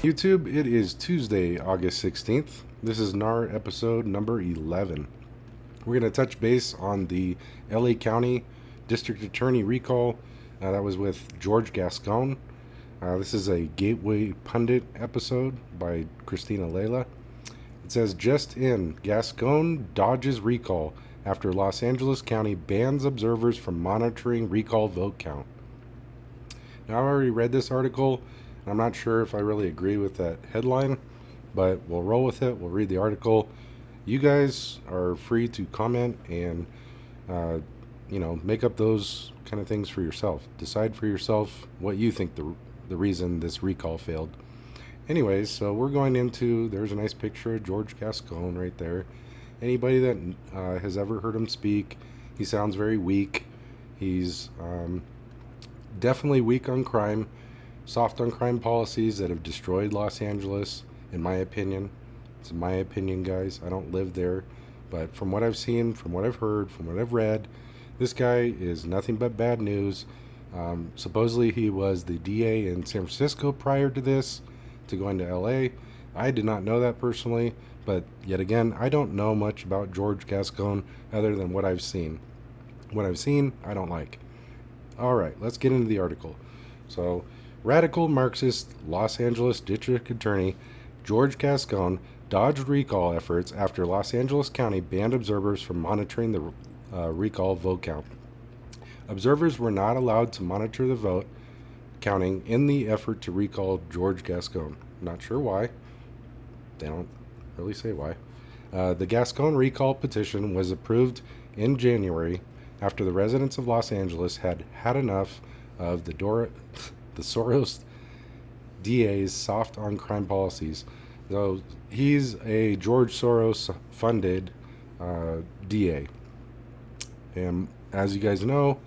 YouTube, it is Tuesday, August 16th. This is NAR episode number 11. We're going to touch base on the LA County District Attorney recall. That was with George Gascon. This is a Gateway Pundit episode by Christina Layla. It says, just in, Gascon dodges recall after Los Angeles County bans observers from monitoring recall vote count. Now, I already read this article. I'm not sure if I really agree with that headline, but we'll roll with it. We'll read the article. You guys are free to comment and, make up those kind of things for yourself. Decide for yourself what you think the reason this recall failed. Anyways, so we're going into, there's a nice picture of George Gascon right there. Anybody that has ever heard him speak, he sounds very weak. He's definitely weak on crime. Soft on crime policies that have destroyed Los Angeles, in my opinion. It's my opinion, guys. I don't live there. But from what I've seen, from what I've heard, from what I've read, this guy is nothing but bad news. Supposedly he was the DA in San Francisco prior to this, to going to LA. I did not know that personally, but yet again, I don't know much about George Gascon other than what I've seen. What I've seen, I don't like. All right, let's get into the article. So, radical Marxist Los Angeles District Attorney George Gascon dodged recall efforts after Los Angeles County banned observers from monitoring the recall vote count. Observers were not allowed to monitor the vote counting in the effort to recall George Gascon. Not sure why. They don't really say why. The Gascon recall petition was approved in January after the residents of Los Angeles had had enough of the Soros DA's soft on crime policies. So he's a George Soros funded DA. And as you guys know,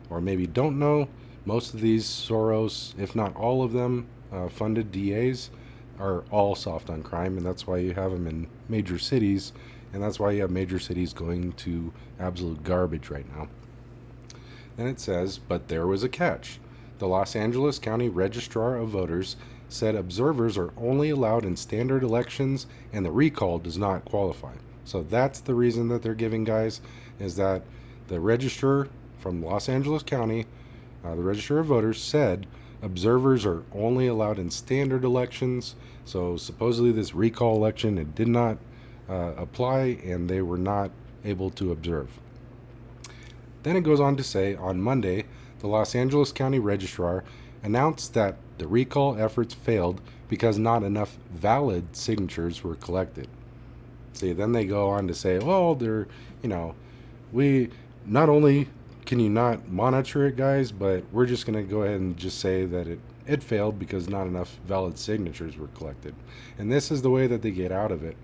or maybe don't know, most of these Soros, if not all of them, funded DAs are all soft on crime, and that's why you have them in major cities, and that's why you have major cities going to absolute garbage right now. Then it says, but there was a catch. The Los Angeles County Registrar of Voters said observers are only allowed in standard elections and the recall does not qualify. So that's the reason that they're giving, guys, is that the registrar from Los Angeles County, the Registrar of Voters, said observers are only allowed in standard elections. So supposedly this recall election, it did not apply and they were not able to observe. Then it goes on to say, on Monday, the Los Angeles County Registrar announced that the recall efforts failed because not enough valid signatures were collected. See, then they go on to say, well, we not only can you not monitor it, guys, but we're just going to go ahead and just say that it failed because not enough valid signatures were collected. And this is the way that they get out of it.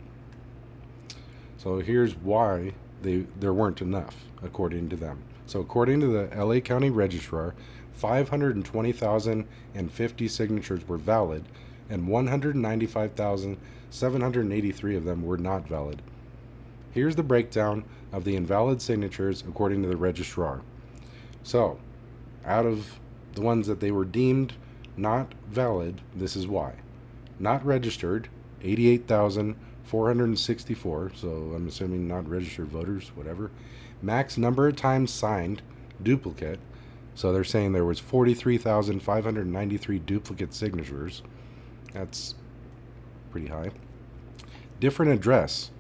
So here's why there weren't enough, according to them. So according to the LA County Registrar, 520,050 signatures were valid, and 195,783 of them were not valid. Here's the breakdown of the invalid signatures according to the registrar. So, out of the ones that they were deemed not valid, this is why. Not registered, 88,464, so I'm assuming not registered voters, whatever. Max number of times signed, duplicate. So they're saying there was 43,593 duplicate signatures. That's pretty high. Different address.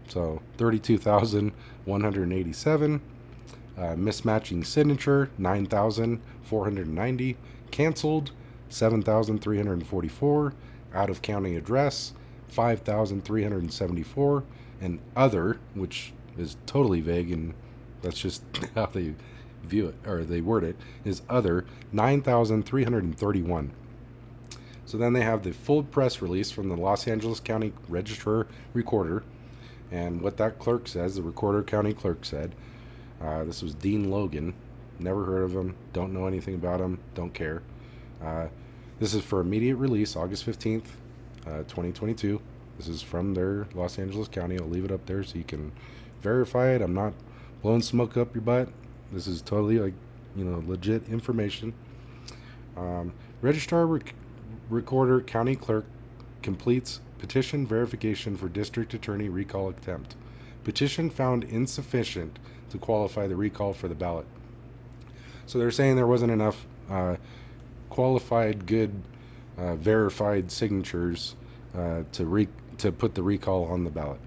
So 32,187. Mismatching signature, 9,490. Canceled, 7,344. Out of county address, 5,374. And other, which is totally vague, and that's just how they view it, or they word it, is other, 9,331. So then they have the full press release from the Los Angeles County Registrar Recorder, and what that clerk says, the Recorder County clerk said, this was Dean Logan, never heard of him, don't know anything about him, don't care. This is for immediate release, August 15th, 2022. This is from their Los Angeles County. I'll leave it up there so you can verify it. I'm not blowing smoke up your butt. This is totally legit information. Registrar Recorder County Clerk completes petition verification for district attorney recall attempt. Petition found insufficient to qualify the recall for the ballot. So they're saying there wasn't enough qualified, good, verified signatures to put the recall on the ballot.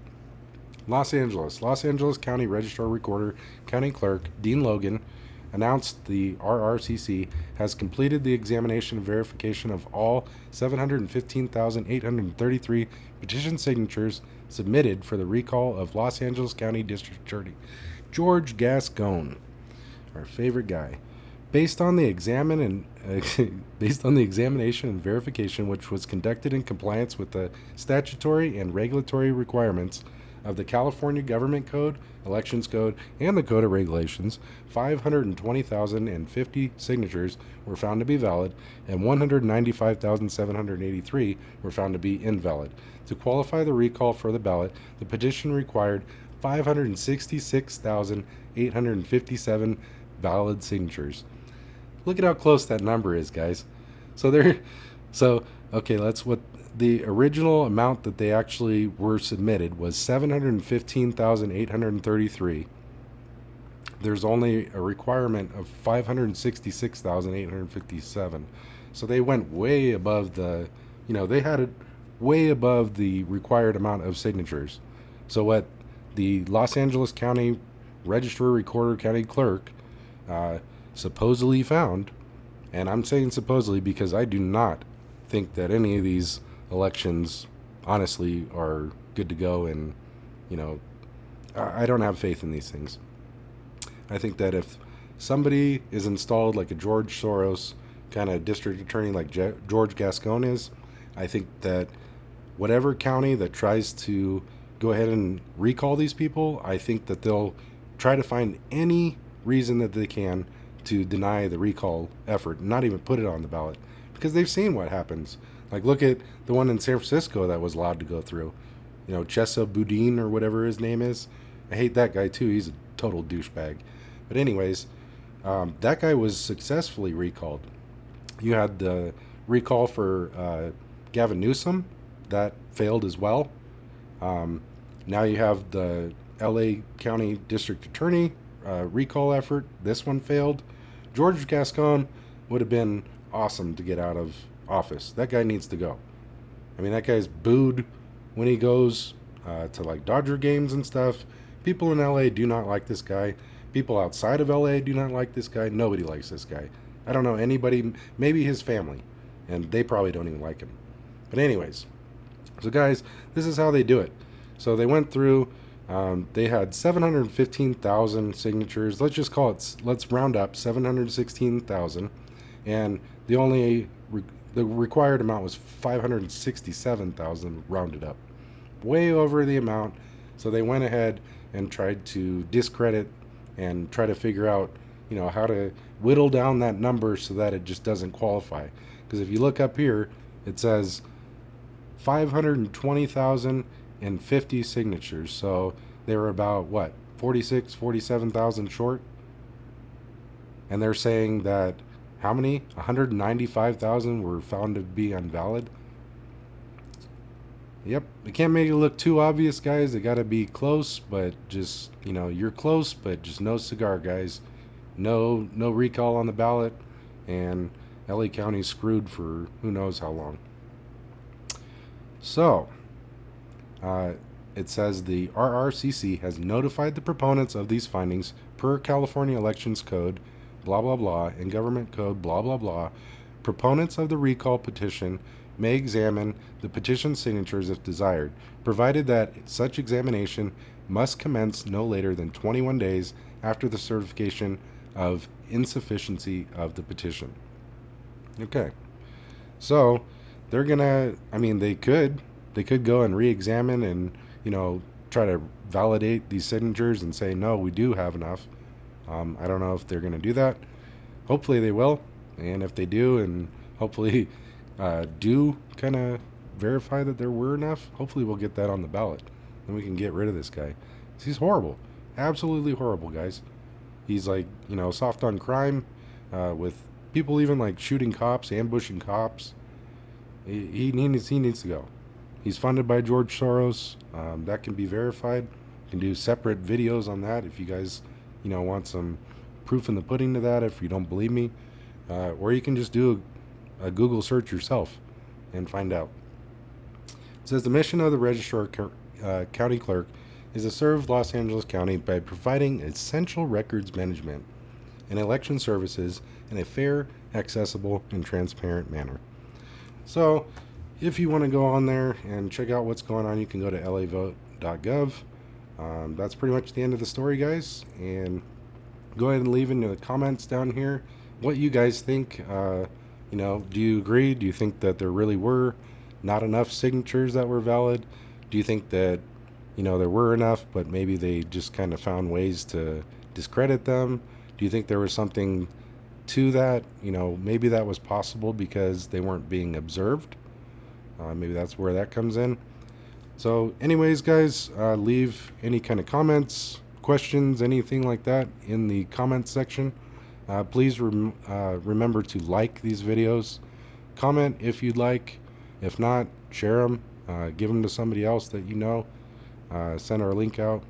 Los Angeles County Registrar Recorder, County Clerk Dean Logan announced the RRCC has completed the examination and verification of all 715,833 petition signatures submitted for the recall of Los Angeles County District Attorney George Gascon, our favorite guy. Based on the examination and verification, which was conducted in compliance with the statutory and regulatory requirements of the California Government Code, Elections Code, and the Code of Regulations, 520,050 signatures were found to be valid, and 195,783 were found to be invalid. To qualify the recall for the ballot, the petition required 566,857 valid signatures. Look at how close that number is, guys. Okay, that's what the original amount that they actually were submitted was 715,833. There's only a requirement of 566,857. So they went way above they had it way above the required amount of signatures. So what the Los Angeles County Registrar Recorder County Clerk supposedly found, and I'm saying supposedly because I do not think that any of these elections honestly are good to go, and I don't have faith in these things. I think that if somebody is installed like a George Soros kind of district attorney like George Gascon is, I think that whatever county that tries to go ahead and recall these people, I think that they'll try to find any reason that they can to deny the recall effort and not even put it on the ballot, because they've seen what happens. Like, look at the one in San Francisco that was allowed to go through. Chesa Boudin or whatever his name is. I hate that guy too. He's a total douchebag. But anyways, that guy was successfully recalled. You had the recall for Gavin Newsom. That failed as well. Now you have the LA County District Attorney recall effort. This one failed. George Gascon would have been awesome to get out of office. That guy needs to go. I mean, that guy's booed when he goes to like Dodger games and stuff. People in LA do not like this guy. People outside of LA do not like this guy. Nobody likes this guy. I don't know anybody, maybe his family, and they probably don't even like him. But anyways, so guys, this is how they do it. So they went through, they had 715,000 signatures. Let's round up 716,000. And the required amount was 567,000 rounded up. Way over the amount. So they went ahead and tried to discredit and try to figure out, how to whittle down that number so that it just doesn't qualify. Because if you look up here, it says 520,050 signatures. So they were about, 47,000 short? And they're saying that how many? 195,000 were found to be invalid? Yep, they can't make it look too obvious, guys. They gotta be close, but just, you're close, but just no cigar, guys. No recall on the ballot, and LA County's screwed for who knows how long. So, it says the RRCC has notified the proponents of these findings per California Elections Code, blah, blah, blah, and Government Code, blah, blah, blah. Proponents of the recall petition may examine the petition signatures if desired, provided that such examination must commence no later than 21 days after the certification of insufficiency of the petition. Okay. So, they're gonna, they could go and re-examine and, try to validate these signatures and say, no, we do have enough. I don't know if they're gonna do that. Hopefully they will. And if they do, and hopefully do kind of verify that there were enough, hopefully we'll get that on the ballot. Then we can get rid of this guy. He's horrible. Absolutely horrible, guys. He's like, soft on crime, with people even like shooting cops, ambushing cops. He needs to go. He's funded by George Soros. That can be verified. You can do separate videos on that if you guys, want some proof in the pudding to that. If you don't believe me, or you can just do a Google search yourself and find out. It says the mission of the Registrar County Clerk is to serve Los Angeles County by providing essential records management and election services in a fair, accessible, and transparent manner. So, if you want to go on there and check out what's going on, you can go to lavote.gov. That's pretty much the end of the story, guys. And go ahead and leave in the comments down here what you guys think. Do you agree? Do you think that there really were not enough signatures that were valid? Do you think that, there were enough, but maybe they just kind of found ways to discredit them? Do you think there was something to that? Maybe that was possible because they weren't being observed. Maybe that's where that comes in. So anyways, guys, leave any kind of comments, questions, anything like that in the comments section. Please remember to like these videos. Comment if you'd like. If not, share them. Give them to somebody else that you know. Send our link out.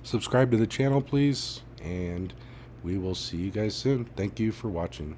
Subscribe to the channel, please. And we will see you guys soon. Thank you for watching.